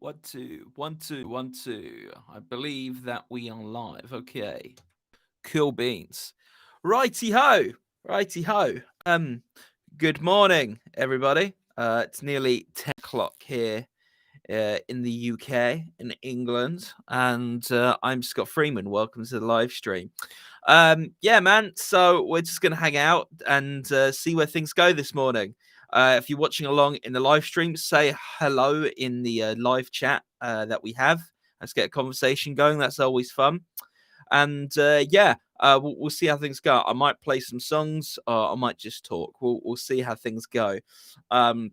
One, two, one, two, one, two. I believe that we are live. Okay. Cool beans. Righty ho. Righty ho. Good morning, everybody. It's nearly 10 o'clock here in the UK, in England. And I'm Scott Freeman. Welcome to the live stream. Yeah, man. So we're just going to hang out and see where things go this morning. If you're watching along in the live stream, say hello in the live chat that we have. Let's get a conversation going. That's always fun. And yeah, we'll see how things go. I might play some songs, or I might just talk. We'll see how things go. Um,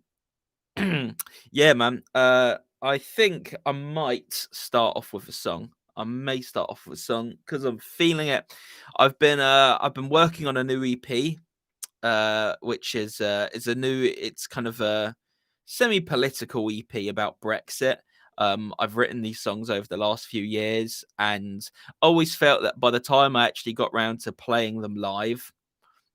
yeah, man. I think I might start off with a song. I may start off with a song because I'm feeling it. I've been working on a new EP, which is a new. It's kind of a semi-political EP about Brexit. I've written these songs over the last few years, and always felt that by the time I actually got round to playing them live,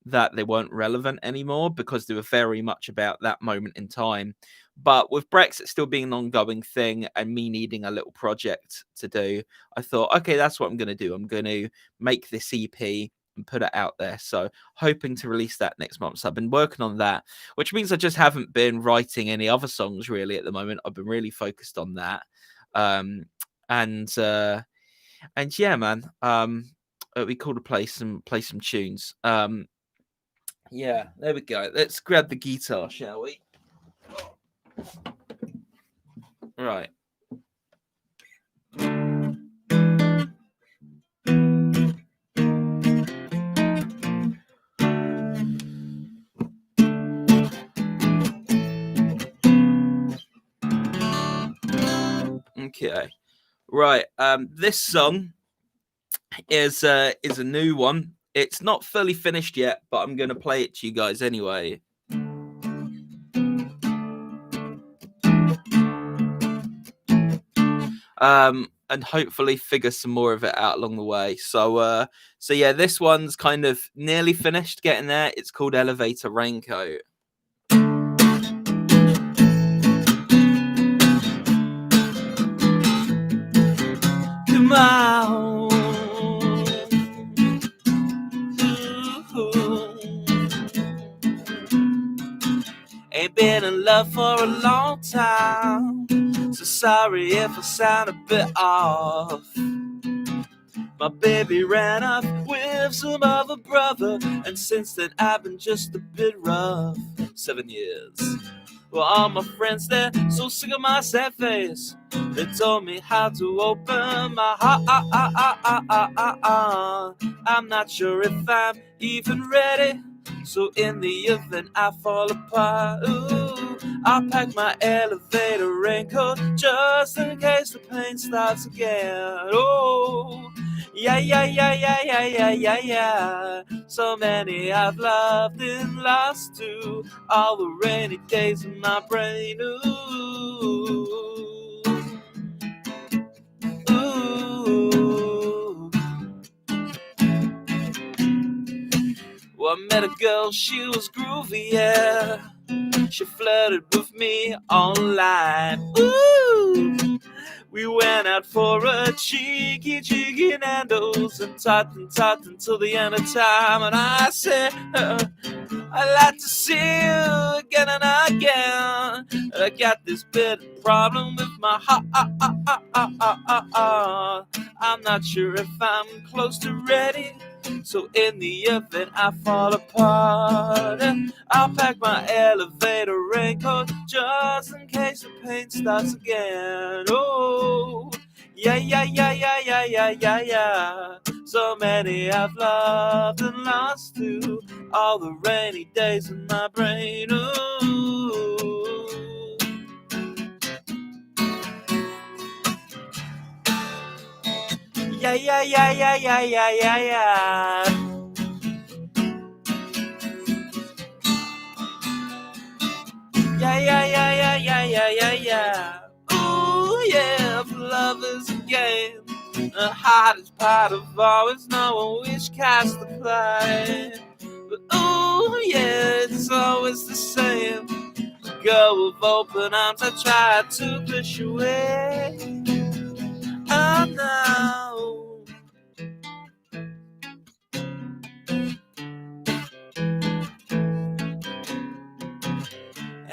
that they weren't relevant anymore because they were very much about that moment in time. But with Brexit still being an ongoing thing and me needing a little project to do, I thought, okay, that's what I'm going to do. I'm going to make this EP and put it out there. So hoping to release that next month. So I've been working on that, which means I just haven't been writing any other songs really at the moment. I've been really focused on that. Um, and yeah, man. It'd be cool to play some tunes. Yeah, there we go. Let's grab the guitar, shall we? Right. Okay. Right. This song is a new one. It's not fully finished yet, but I'm gonna play it to you guys anyway. And hopefully figure some more of it out along the way. So yeah, this one's kind of nearly finished, getting there. It's called Elevator Raincoat. Come on. Ain't been in love for a long time, so sorry if I sound a bit off. My baby ran off with some other brother, and since then I've been just a bit rough. 7 years. Well, all my friends, they're so sick of my sad face. They told me how to open my heart. I'm not sure if I'm even ready. So in the event I fall apart, ooh, I'll pack my elevator raincoat just in case the pain starts again. Oh, yeah, yeah, yeah, yeah, yeah, yeah, yeah, yeah. So many I've loved and lost to, all the rainy days in my brain. Ooh, ooh. Well, I met a girl, she was groovy, yeah. She flirted with me online. Ooh, we went out for a cheeky Nando's and talked until the end of time. And I said, I'd like to see you again and again. I got this bit of problem with my heart. I'm not sure if I'm close to ready. So in the event I fall apart, I'll pack my elevator raincoat just in case the pain starts again. Oh, yeah, yeah, yeah, yeah, yeah, yeah, yeah, yeah. So many I've loved and lost to, all the rainy days in my brain. Ooh. Yeah, yeah, yeah, yeah, yeah, yeah, yeah, yeah. Yeah, yeah, yeah, yeah, yeah, yeah, yeah, yeah. Ooh, yeah, if love is a game, the hardest part of all is knowing which cast to play. But ooh, yeah, it's always the same. girl with open arms I tried to push away. Oh no.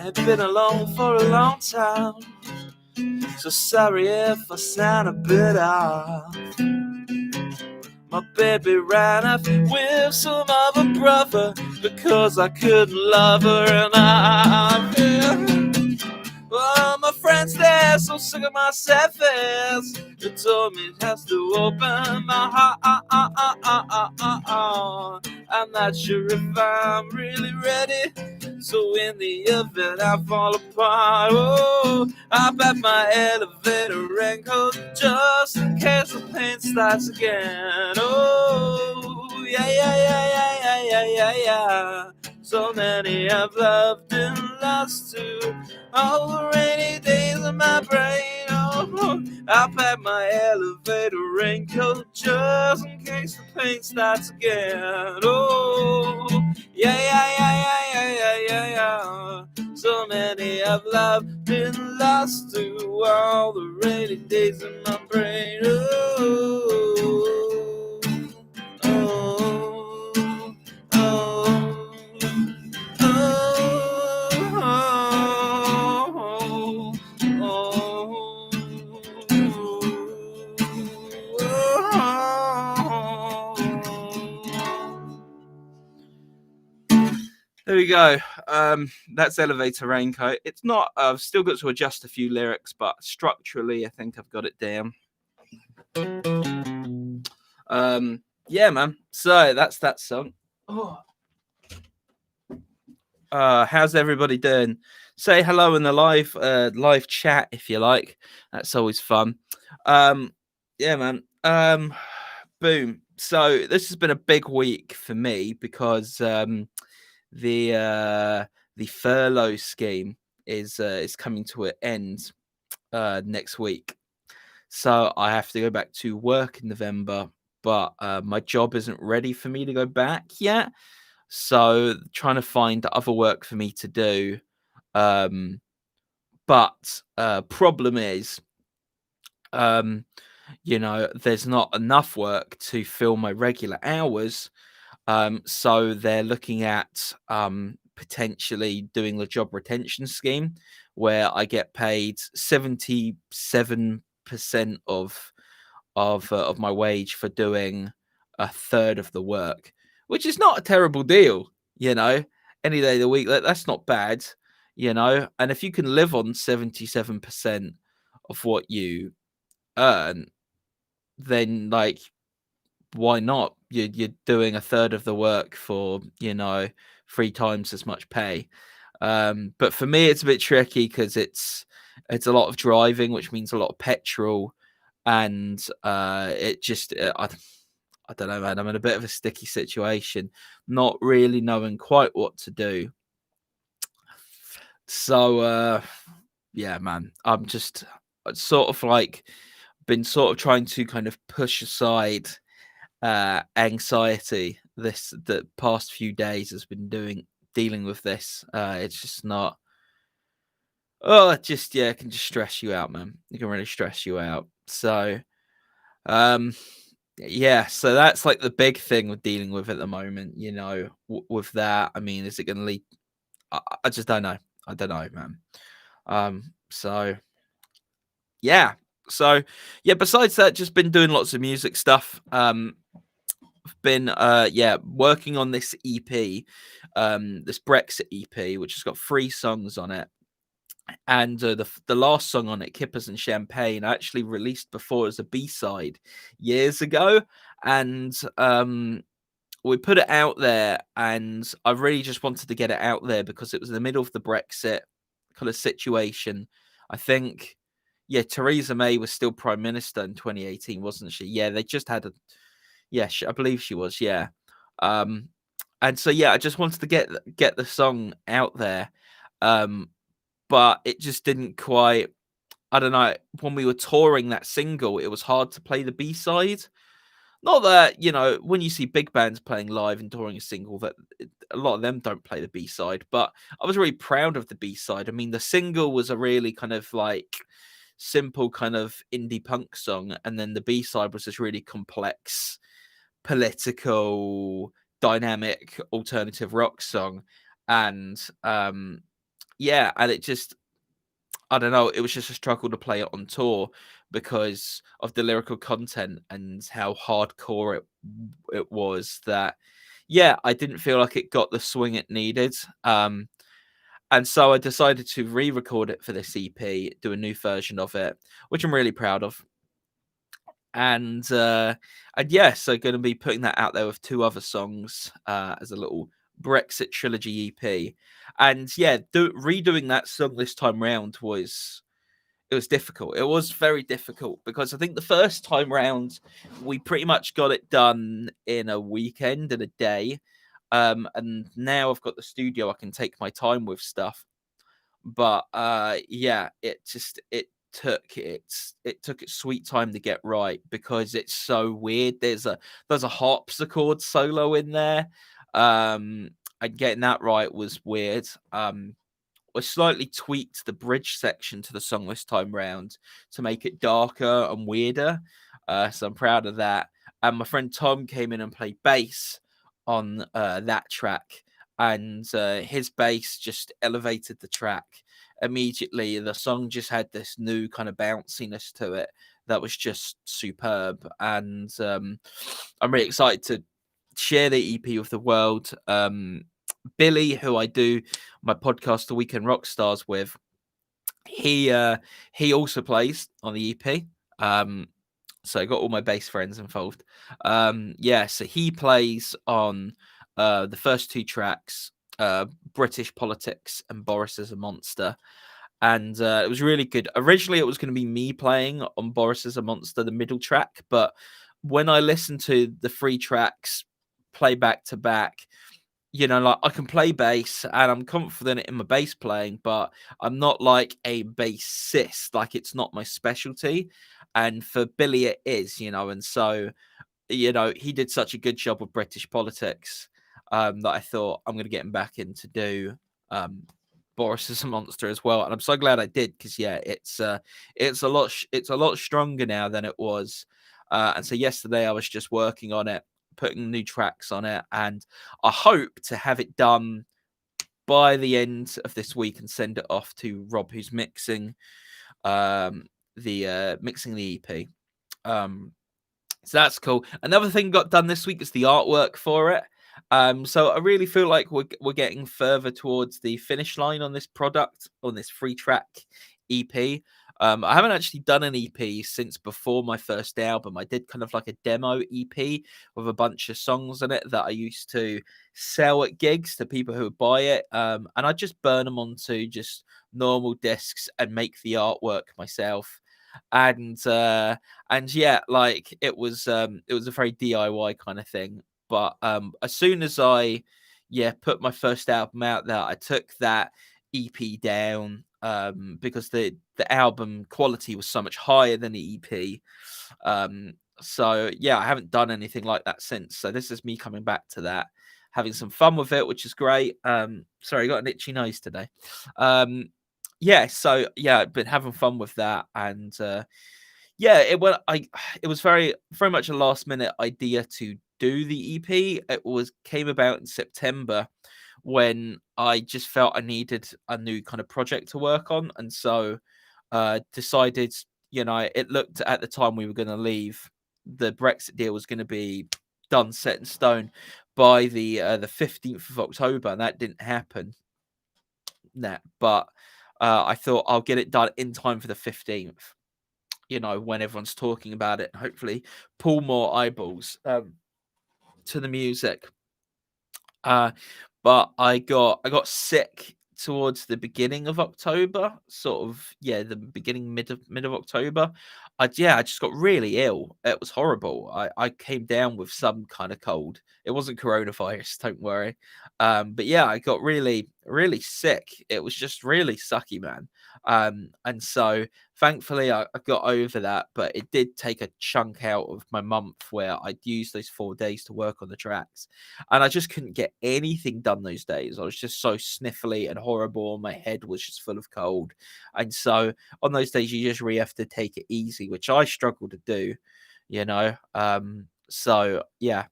I've been alone for a long time, so sorry if I sound a bit off. My baby ran off with some other brother because I couldn't love her, and I feel, well, my friends there so sick of my sad face. They told me it has to open my heart. I'm not sure if I'm really ready, so in the event I fall apart, oh, I'll pack my elevator raincoat just in case the pain starts again. Oh, yeah. So many I've loved and lost to all the rainy days in my brain. Oh, I'll pack my elevator raincoat just in case the pain starts again. Oh, yeah. So many I've loved and lost to all the rainy days in my brain. There we go. That's Elevator Raincoat. It's not, I've still got to adjust a few lyrics, but structurally, I think I've got it down. Yeah, man. So that's that song. Oh. How's everybody doing? Say hello in the live chat if you like. That's always fun. Yeah, man. Boom. So this has been a big week for me because the furlough scheme is coming to an end next week. So I have to go back to work in November, but my job isn't ready for me to go back yet. So trying to find other work for me to do. But problem is, there's not enough work to fill my regular hours. So they're looking at potentially doing the job retention scheme where I get paid 77% of my wage for doing a third of the work, which is not a terrible deal, any day of the week. That's not bad, and if you can live on 77% of what you earn, then why not? You're doing a third of the work for 3 times as much pay. But for me it's a bit tricky because it's a lot of driving, which means a lot of petrol, and it just I don't know, man. I'm in a bit of a sticky situation, not really knowing quite what to do. So yeah, man, I'm just sort of been sort of trying to kind of push aside anxiety. The past few days has been dealing with this. It's just not. Oh, it just it can just stress you out, man. It can really stress you out. So, yeah. So that's like the big thing we're dealing with at the moment. With that, I mean, is it going to lead? I just don't know. I don't know, man. So yeah. So yeah. Besides that, just been doing lots of music stuff. Been working on this EP, this Brexit EP, which has got 3 songs on it, and the last song on it, Kippers and Champagne, I actually released before as a B-side years ago, and we put it out there, and I really just wanted to get it out there because it was in the middle of the Brexit kind of situation. I think Theresa May was still Prime Minister in 2018, wasn't she? Yeah, they just had a I believe she was. Yeah. And so I just wanted to get the song out there, but it just didn't quite. I don't know. When we were touring that single, it was hard to play the B-side. Not that, when you see big bands playing live and touring a single, that a lot of them don't play the B side, but I was really proud of the B side. I mean, the single was a really kind of like simple kind of indie punk song, and then the B side was this really complex, political, dynamic alternative rock song. And yeah, and it just, I don't know, it was just a struggle to play it on tour because of the lyrical content and how hardcore it was. That, yeah, I didn't feel like it got the swing it needed. And so I decided to re-record it for this EP, do a new version of it, which I'm really proud of. And yeah, so going to be putting that out there with two other songs as a little Brexit trilogy EP. And yeah, redoing that song this time round was, it was difficult. It was very difficult because I think the first time round we pretty much got it done in a weekend and a day. And now I've got the studio, I can take my time with stuff. But yeah, it took its sweet time to get right because it's so weird. There's a harpsichord solo in there. And getting that right was weird. I slightly tweaked the bridge section to the song this time round to make it darker and weirder. So I'm proud of that. And my friend Tom came in and played bass on that track, and his bass just elevated the track immediately. The song just had this new kind of bounciness to it that was just superb. And I'm really excited to share the EP with the world. Billy, who I do my podcast, The Weekend Rock Stars, with, he also plays on the EP. So I got all my bass friends involved. Yeah, so he plays on the first two tracks, British Politics and Boris is a Monster. And it was really good. Originally, it was going to be me playing on Boris is a Monster, the middle track. But when I listened to the three tracks play back to back, like, I can play bass and I'm confident in my bass playing, but I'm not like a bassist. Like, it's not my specialty. And for Billy, it is, and so, he did such a good job with British Politics, that I thought I'm going to get him back in to do Boris is a Monster as well. And I'm so glad I did because, yeah, it's a lot stronger now than it was. And so yesterday I was just working on it, putting new tracks on it, and I hope to have it done by the end of this week and send it off to Rob, who's mixing the EP. So that's cool. Another thing got done this week is the artwork for it. So I really feel like we're getting further towards the finish line on this product, on this 3-track EP. I haven't actually done an EP since before my first album. I did kind of like a demo EP with a bunch of songs in it that I used to sell at gigs to people who would buy it. And I just burn them onto just normal discs and make the artwork myself. And yeah, like, it was a very DIY kind of thing. But as soon as I put my first album out there, I took that EP down, because the album quality was so much higher than the EP. So yeah, I haven't done anything like that since. So this is me coming back to that, having some fun with it, which is great. Sorry, I got an itchy nose today. Yeah, so yeah, I've been having fun with that. And yeah, it was very very much a last minute idea to do the EP. It came about in September when I just felt I needed a new kind of project to work on, and so decided, it looked, at the time we were going to leave, the Brexit deal was going to be done, set in stone by the 15th of October, and that didn't happen. But I thought I'll get it done in time for the 15th, when everyone's talking about it, and hopefully pull more eyeballs to the music. But I got sick towards the beginning of October, sort of, the beginning mid of October. I just got really ill. It was horrible. I came down with some kind of cold. It wasn't coronavirus, don't worry. But yeah, I got really really sick. It was just really sucky, man. And so thankfully I got over that, but it did take a chunk out of my month where I'd use those 4 days to work on the tracks, and I just couldn't get anything done those days. I was just so sniffly and horrible. My head was just full of cold, and so on those days you just really have to take it easy, which I struggle to do, you know. So yeah,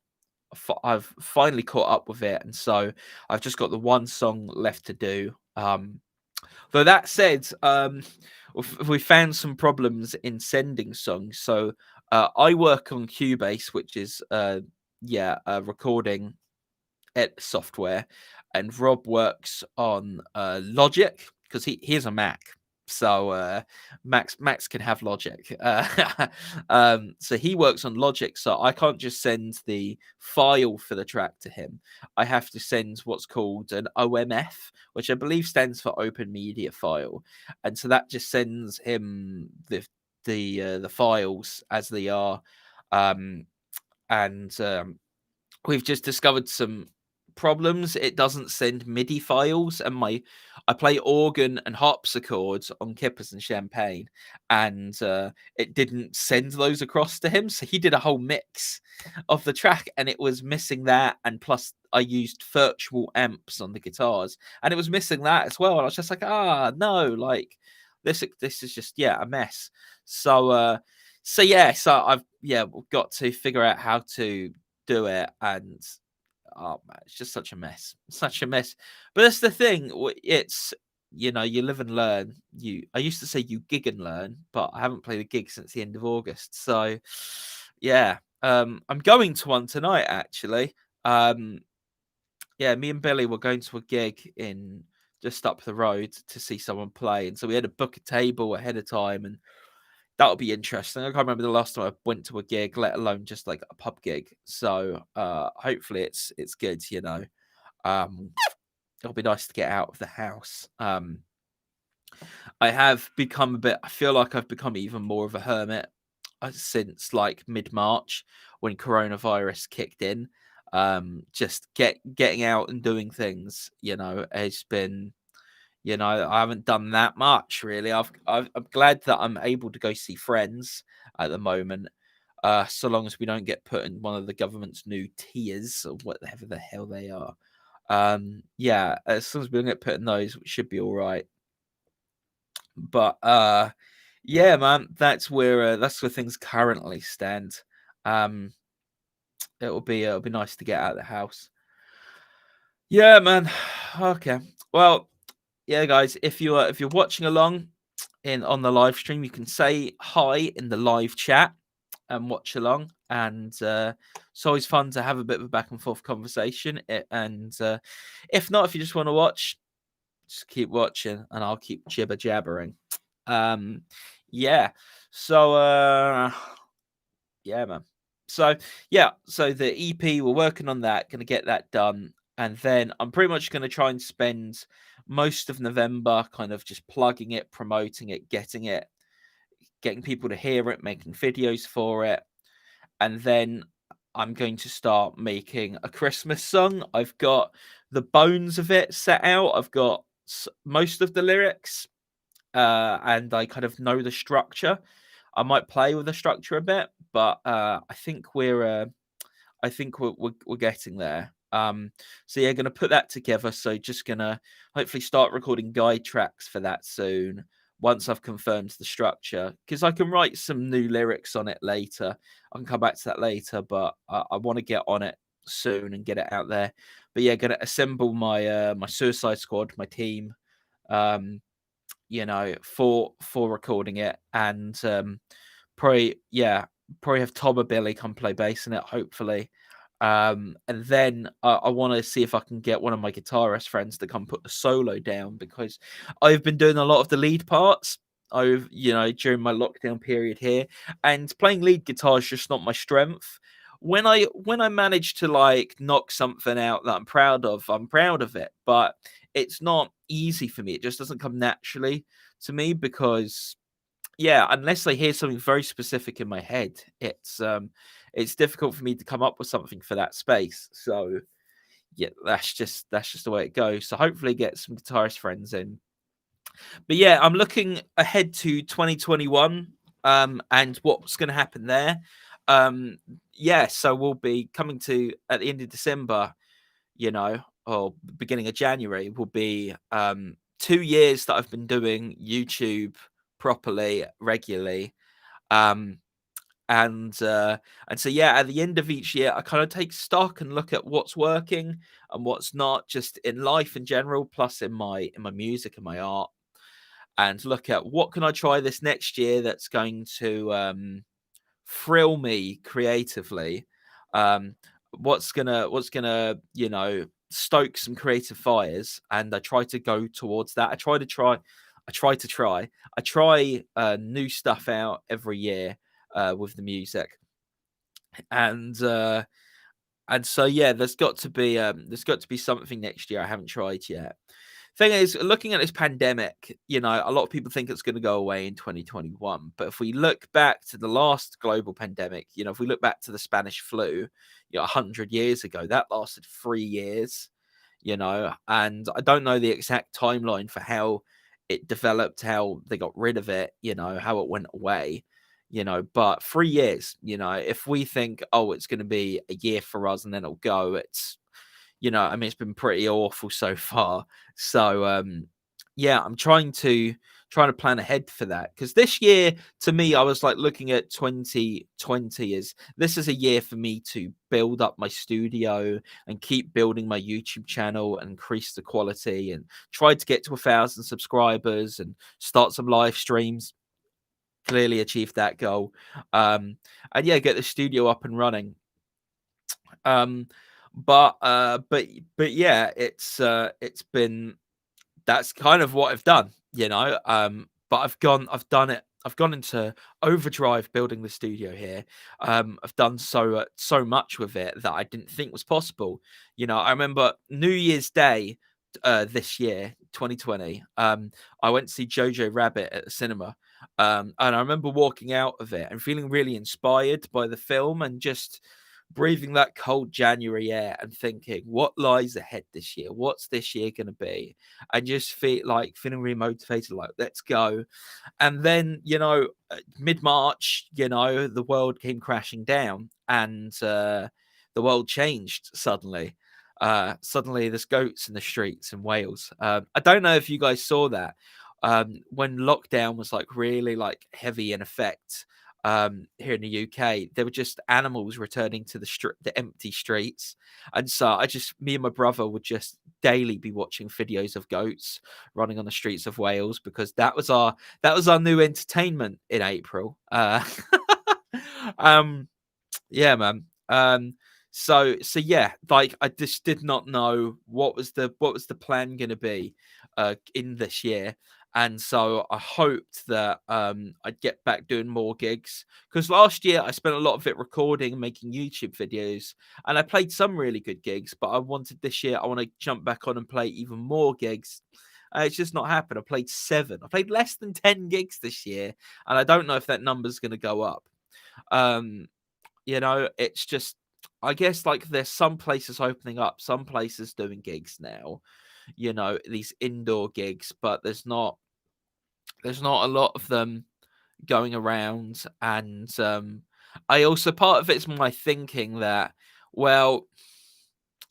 I've finally caught up with it, and so I've just got the one song left to do. Though that said, we found some problems in sending songs. So I work on Cubase, which is recording software, and Rob works on Logic because he has a Mac. So Max can have Logic. So he works on Logic. So I can't just send the file for the track to him. I have to send what's called an OMF, which I believe stands for Open Media File, and so that just sends him the files as they are. And we've just discovered some problems. It doesn't send MIDI files, and I play organ and harpsichord on Kippers and Champagne, and it didn't send those across to him. So he did a whole mix of the track, and it was missing that. And plus, I used virtual amps on the guitars, and it was missing that as well. And I was just like, no, like this is just a mess. So so I've got to figure out how to do it, and oh man, it's just such a mess, but that's the thing. It's, you live and learn. I used to say you gig and learn, but I haven't played a gig since the end of August. So yeah, I'm going to one tonight actually. Me and Billy were going to a gig in just up the road to see someone play, and so we had to book a table ahead of time, and that'll be interesting. I can't remember the last time I went to a gig, let alone just like a pub gig. So hopefully it's good, It'll be nice to get out of the house. I feel like I've become even more of a hermit since like mid-March when coronavirus kicked in. Just getting out and doing things, has been, I haven't done that much really. I'm glad that I'm able to go see friends at the moment, so long as we don't get put in one of the government's new tiers or whatever the hell they are. As long as we don't get put in those, we should be all right. But man, that's where things currently stand. It'll be nice to get out of the house. Yeah, man. Okay. Well, yeah, guys, if you're watching along on the live stream, you can say hi in the live chat and watch along. And it's always fun to have a bit of a back and forth conversation. And if not, if you just want to watch, just keep watching, and I'll keep jibber jabbering. Yeah. So yeah, man. So the EP, we're working on that, gonna get that done, and then I'm pretty much gonna try and spend most of November kind of just plugging it, promoting it, getting people to hear it, making videos for it, and then I'm going to start making a Christmas song. I've got the bones of it set out. I've got most of the lyrics, and I kind of know the structure. I might play with the structure a bit, but I think we're getting there. So yeah, gonna put that together. So just gonna hopefully start recording guide tracks for that soon once I've confirmed the structure, because I can write some new lyrics on it later. I can come back to that later, but I want to get on it soon and get it out there. But yeah, gonna assemble my my Suicide Squad, my team, for recording it, and probably have Tom or Billy come play bass in it, hopefully. And then I want to see if I can get one of my guitarist friends to come put the solo down, because I've been doing a lot of the lead parts during my lockdown period here, and playing lead guitar is just not my strength. When I manage to like knock something out that I'm proud of it, but it's not easy for me. It just doesn't come naturally to me, because unless I hear something very specific in my head, it's difficult for me to come up with something for that space. So yeah, that's just the way it goes. So hopefully get some guitarist friends in, But yeah, I'm looking ahead to 2021, and what's going to happen there. Um, yeah, so we'll be coming to at the end of December, you know, or beginning of January will be 2 years that I've been doing YouTube properly, regularly. Um, and and so yeah, at the end of each year, I kind of take stock and look at what's working and what's not, just in life in general, plus in my music and my art, and look at what can I try this next year that's going to thrill me creatively. Um, what's gonna stoke some creative fires, and I try to go towards that. I try new stuff out every year with the music, and so yeah, there's got to be something next year I haven't tried yet. Thing is, looking at this pandemic, a lot of people think it's going to go away in 2021. But if we look back to the last global pandemic, if we look back to the Spanish flu, 100 years ago, that lasted 3 years, and I don't know the exact timeline for how it developed, how they got rid of it, how it went away, but 3 years, if we think, oh, it's going to be a year for us and then it'll go, I mean, it's been pretty awful so far. So yeah, I'm trying to plan ahead for that, because this year, to me, I was like looking at 2020 as this is a year for me to build up my studio and keep building my YouTube channel and increase the quality and try to get to 1,000 subscribers and start some live streams. Clearly achieved that goal. And yeah, get the studio up and running. Um, but yeah, it's been that's kind of what I've done, but I've gone into overdrive building the studio here. I've done so much with it that I didn't think was possible. I remember New Year's Day this year, 2020. I went to see Jojo Rabbit at the cinema. And I remember walking out of it and feeling really inspired by the film, and just breathing that cold January air and thinking, what lies ahead this year? What's this year going to be? And just feeling really motivated, like, let's go. And then, mid March, the world came crashing down, and the world changed suddenly. Suddenly, there's goats in the streets in Wales. I don't know if you guys saw that. When lockdown was like really like heavy in effect, here in the UK, there were just animals returning to the empty streets, and so me and my brother would just daily be watching videos of goats running on the streets of Wales, because that was our new entertainment in April. Um, yeah, man. So yeah, like, I just did not know what was the plan going to be in this year. And so I hoped that I'd get back doing more gigs, because last year I spent a lot of it recording and making YouTube videos, and I played some really good gigs. But I wanted this year, I want to jump back on and play even more gigs. It's just not happened. I played 7. I played less than 10 gigs this year, and I don't know if that number's going to go up. Um, it's just, I guess, like, there's some places opening up, some places doing gigs now, these indoor gigs, but there's not a lot of them going around. And I also, part of it's my thinking that, well,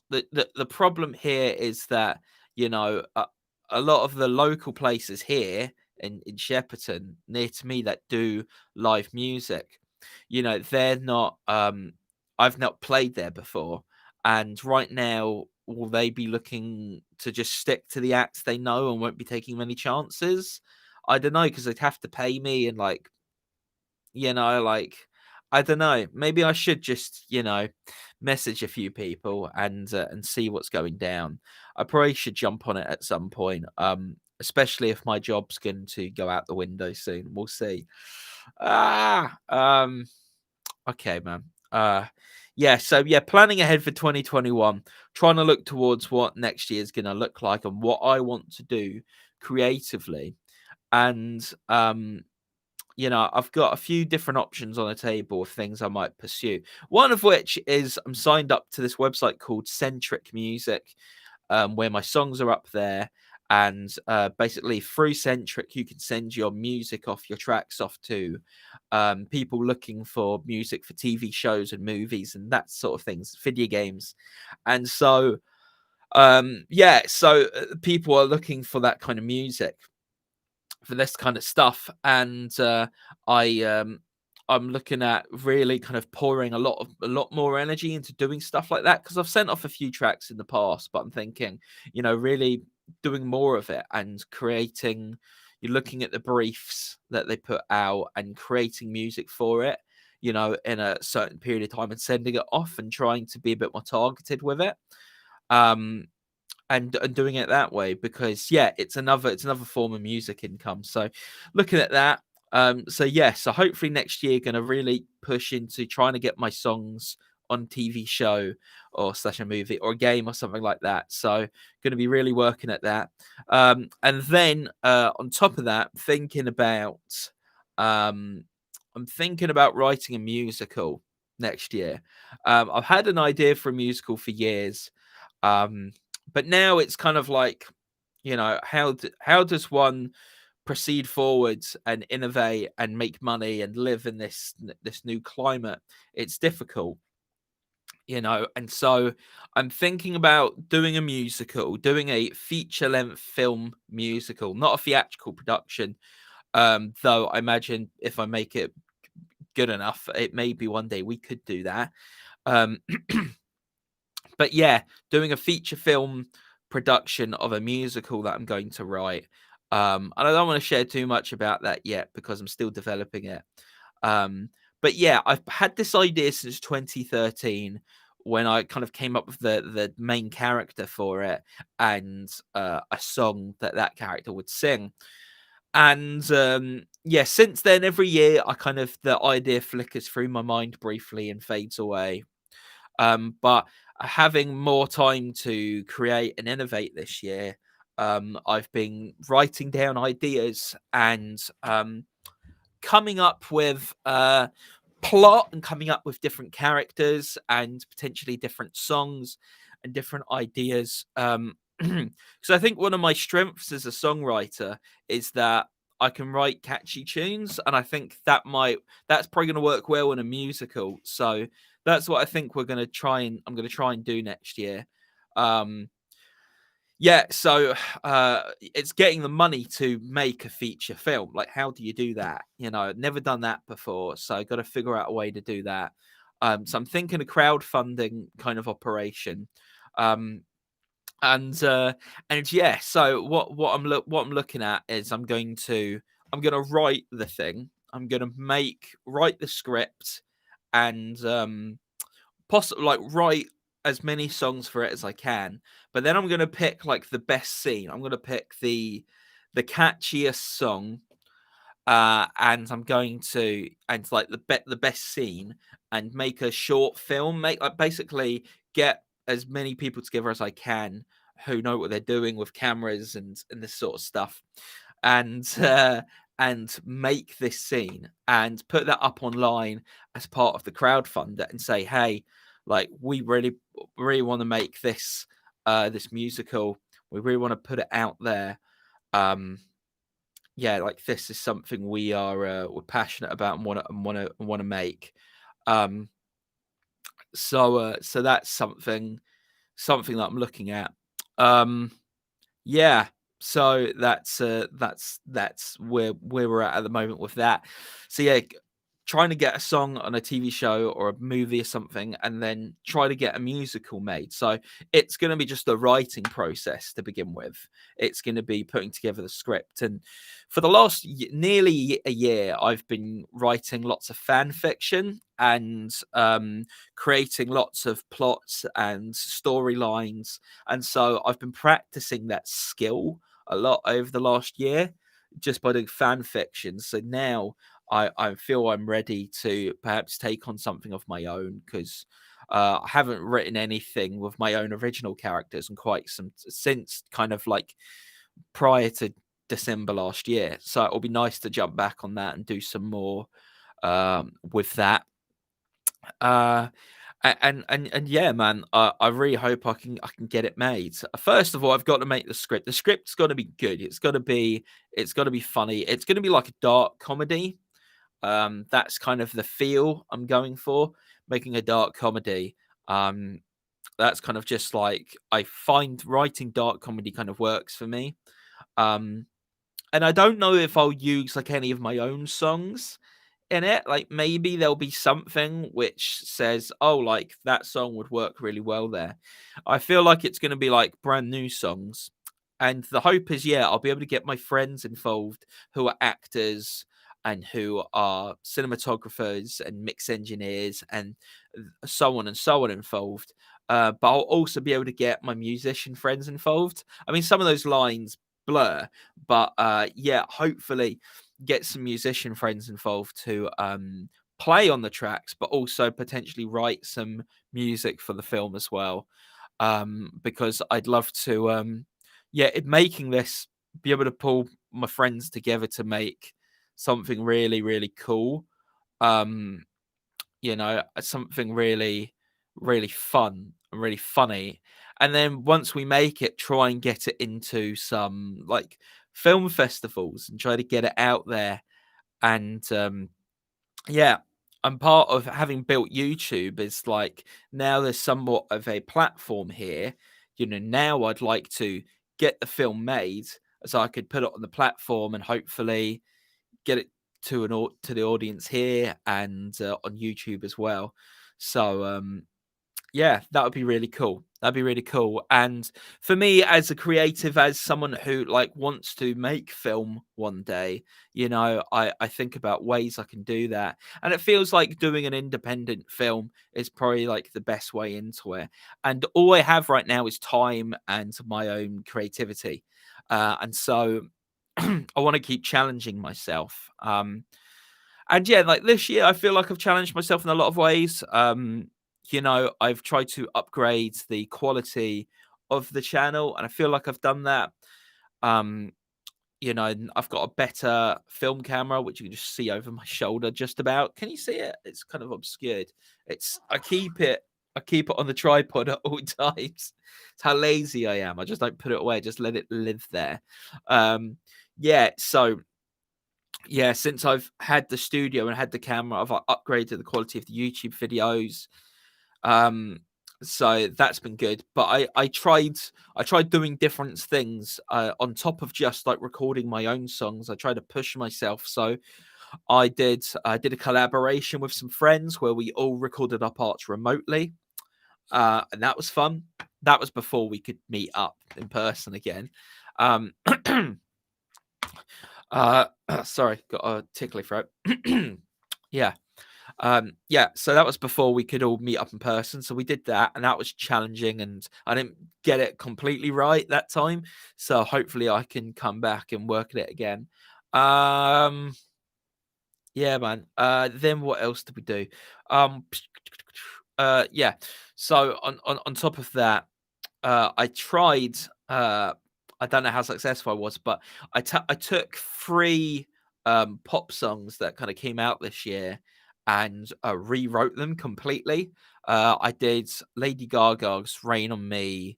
the problem here is that, a lot of the local places here in Shepperton near to me that do live music, they're not I've not played there before. And right now, will they be looking to just stick to the acts they know and won't be taking many chances? I don't know, because they'd have to pay me, and like, like, I don't know. Maybe I should just, message a few people and see what's going down. I probably should jump on it at some point. Especially if my job's going to go out the window soon. We'll see. Ah, okay, man. Yeah, so yeah, planning ahead for 2021, trying to look towards what next year is going to look like and what I want to do creatively. And I've got a few different options on the table of things I might pursue. One of which is I'm signed up to this website called Centric Music, where my songs are up there. and basically through Centric, you can send your music off, your tracks off to people looking for music for TV shows and movies and that sort of things, video games. And so people are looking for that kind of music, for this kind of stuff, and I I'm looking at really kind of pouring a lot more energy into doing stuff like that, because I've sent off a few tracks in the past, but I'm thinking, really doing more of it and creating. You're looking at the briefs that they put out and creating music for it, in a certain period of time and sending it off and trying to be a bit more targeted with it. Um, and doing it that way, because it's another form of music income. So looking at that, so hopefully next year gonna really push into trying to get my songs on TV show or slash a movie or a game or something like that. So gonna be really working at that. And then on top of that, um I'm thinking about writing a musical next year. I've had an idea for a musical for years. Um, but now it's kind of like, how does one proceed forwards and innovate and make money and live in this new climate? It's difficult, and so I'm thinking about doing a musical, doing a feature length film musical, not a theatrical production. Though I imagine if I make it good enough, it maybe one day we could do that. Um, but yeah, doing a feature film production of a musical that I'm going to write. And I don't want to share too much about that yet because I'm still developing it. But yeah, I've had this idea since 2013, when I kind of came up with the main character for it and a song that character would sing. And yeah, since then, every year I kind of the idea flickers through my mind briefly and fades away. But having more time to create and innovate this year, I've been writing down ideas and coming up with plot and coming up with different characters and potentially different songs and different ideas. So I think one of my strengths as a songwriter is that I can write catchy tunes, and I think that's probably going to work well in a musical. So that's what I think I'm going to try and do next year. Um, yeah, so it's getting the money to make a feature film. Like, how do you do that? I've never done that before, so I got to figure out a way to do that. So I'm thinking a crowdfunding kind of operation. Um, and yeah, so what I'm looking at is I'm gonna write the thing. I'm gonna write the script and possibly like write as many songs for it as I can. But then I'm gonna pick like the best scene. I'm gonna pick the catchiest song, and I'm going to and like the best scene and make a short film. Make like basically get as many people together as I can who know what they're doing with cameras and this sort of stuff, and and make this scene and put that up online as part of the crowdfunder and say, hey, like we really want to make this musical. We really want to put it out there. Um, yeah, like this is something we're passionate about and want to make. Um, so that's something that I'm looking at. Um, yeah, so that's where we're at the moment with that. So yeah, trying to get a song on a TV show or a movie or something, and then try to get a musical made. So it's going to be just a writing process to begin with. It's going to be putting together the script. And for the last nearly a year, I've been writing lots of fan fiction and creating lots of plots and storylines. And so I've been practicing that skill a lot over the last year just by doing fan fiction. So now I feel I'm ready to perhaps take on something of my own, because I haven't written anything with my own original characters and quite some since kind of like prior to December last year. So it'll be nice to jump back on that and do some more with that. Uh, And yeah, man, I really hope I can get it made. First of all, I've got to make the script. The script's got to be good. It's got to be funny. It's going to be like a dark comedy. That's kind of the feel I'm going for, making a dark comedy. Um, that's kind of just like I find writing dark comedy kind of works for me. Um, and I don't know if I'll use like any of my own songs in it. Like maybe there'll be something which says, "Oh, like that song would work really well there." I feel like it's going to be like brand new songs, and the hope is, yeah, I'll be able to get my friends involved who are actors and who are cinematographers and mix engineers and so on and so on involved. But I'll also be able to get my musician friends involved. I mean, some of those lines blur, but yeah, hopefully get some musician friends involved to play on the tracks, but also potentially write some music for the film as well. Because I'd love to, yeah, making this, be able to pull my friends together to make something really, really cool. Um, something really, really fun and really funny. And then once we make it, try and get it into some like film festivals and try to get it out there. And yeah, and part of having built YouTube is like now there's somewhat of a platform here. Now I'd like to get the film made so I could put it on the platform and hopefully get it to the audience here and on YouTube as well. So yeah, that would be really cool. That'd be really cool. And for me, as a creative, as someone who like wants to make film one day, I think about ways I can do that. And it feels like doing an independent film is probably like the best way into it. And all I have right now is time and my own creativity. And so I want to keep challenging myself. And yeah, like this year, I feel like I've challenged myself in a lot of ways. I've tried to upgrade the quality of the channel, and I feel like I've done that. Um, and I've got a better film camera, which you can just see over my shoulder just about. Can you see it? It's kind of obscured. I keep it on the tripod at all times. It's how lazy I am. I just don't put it away, just let it live there. Yeah, so yeah, since I've had the studio and had the camera, I've upgraded the quality of the YouTube videos. Um, so that's been good. But I tried doing different things on top of just like recording my own songs. I tried to push myself. So I did a collaboration with some friends where we all recorded our parts remotely. And that was fun. That was before we could meet up in person again. Um, sorry, got a tickly throat. Yeah. Yeah, so that was before we could all meet up in person. So we did that, and that was challenging, and I didn't get it completely right that time. So hopefully I can come back and work at it again. Um, yeah, man. Then what else did we do? Um, yeah. So on top of that, I tried. I don't know how successful I was, but I took three pop songs that kind of came out this year and rewrote them completely. I did Lady Gaga's "Rain on Me,"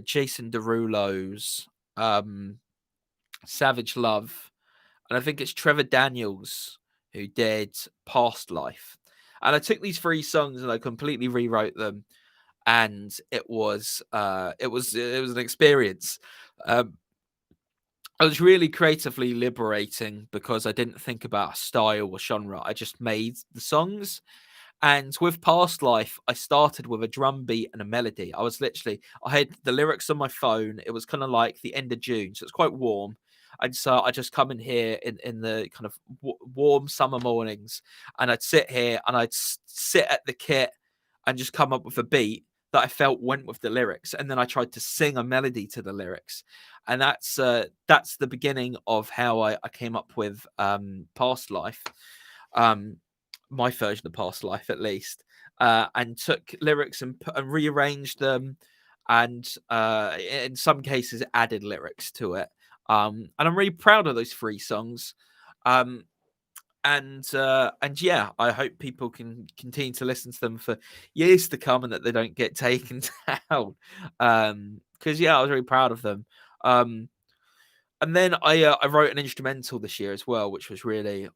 Jason Derulo's "Savage Love," and I think it's Trevor Daniels who did "Past Life." And I took these three songs and I completely rewrote them, and it was an experience. Um, it was really creatively liberating because I didn't think about a style or genre. I just made the songs. And with Past Life, I started with a drum beat and a melody. I had the lyrics on my phone. It was kind of like the end of June, so it's quite warm. And so I just come in here in the kind of warm summer mornings, and I'd sit here and I'd sit at the kit and just come up with a beat that I felt went with the lyrics, and then I tried to sing a melody to the lyrics, and that's the beginning of how I came up with Past Life. Um, my version of Past Life, at least, and took lyrics and rearranged them, and in some cases added lyrics to it. And I'm really proud of those three songs. Um, and yeah, I hope people can continue to listen to them for years to come, and that they don't get taken down. Because yeah, I was really proud of them. And then I wrote an instrumental this year as well, which was really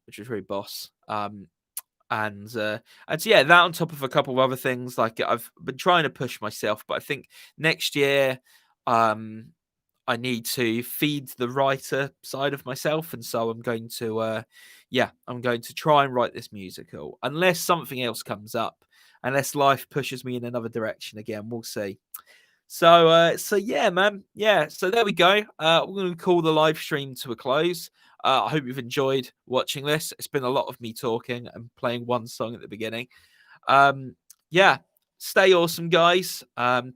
boss. And so yeah, that on top of a couple of other things, like I've been trying to push myself, but I think next year, I need to feed the writer side of myself, and so I'm going to, I'm going to try and write this musical, unless something else comes up, unless life pushes me in another direction again. We'll see. So yeah, man. Yeah. So there we go. We're going to call the live stream to a close. I hope you've enjoyed watching this. It's been a lot of me talking and playing one song at the beginning. Yeah. Stay awesome, guys.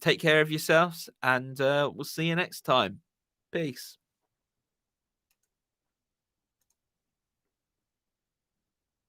Take care of yourselves, and we'll see you next time. Peace.